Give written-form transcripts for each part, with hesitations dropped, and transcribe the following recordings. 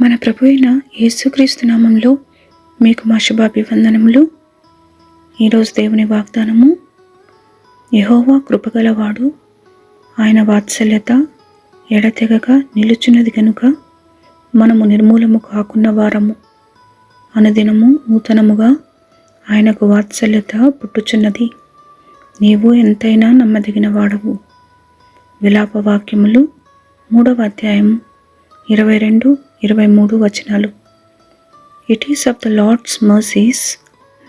మన ప్రభు అయిన యేసుక్రీస్తు నామంలో మీకు మా శుభాభివందనములు. ఈరోజు దేవుని వాగ్దానము, యెహోవా కృపగలవాడు, ఆయన వాత్సల్యత ఎడతెగక నిలుచున్నది గనుక మనము నిర్మూలము కాకున్న వారము. అనుదినము నూతనముగా ఆయనకు వాత్సల్యత పుట్టుచున్నది. నీవు ఎంతైనా నమ్మదగిన వాడవు. విలాప వాక్యములు 3వ అధ్యాయము 22-23 వచనాలు. It is of the Lord's mercies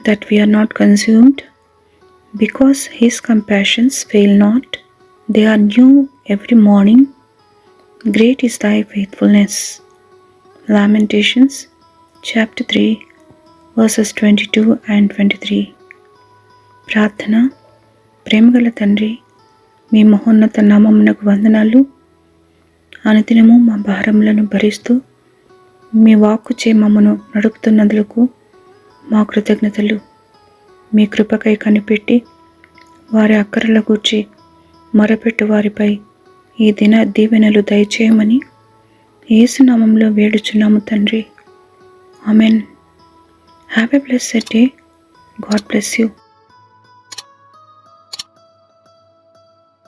that we are not consumed, because his compassions fail not. They are new every morning. Great is thy faithfulness. Lamentations chapter 3 verses 22 and 23. ప్రార్థన. ప్రేమగల తండ్రి, మీ మహోన్నత నామమునకు వందనాలు. అనుదినము మా భారములను భరిస్తూ మీ వాక్కుచే మమ్మను నడుపుతున్నందులకు మా కృతజ్ఞతలు. మీ కృపకై కనిపెట్టి వారి అక్కరల గూర్చి మొరపెట్టు వారిపై ఈ దిన దీవెనలు దయచేయమని యేసు నామములో వేడుచున్నాము తండ్రి. Amen. Have a blessed day. God bless you.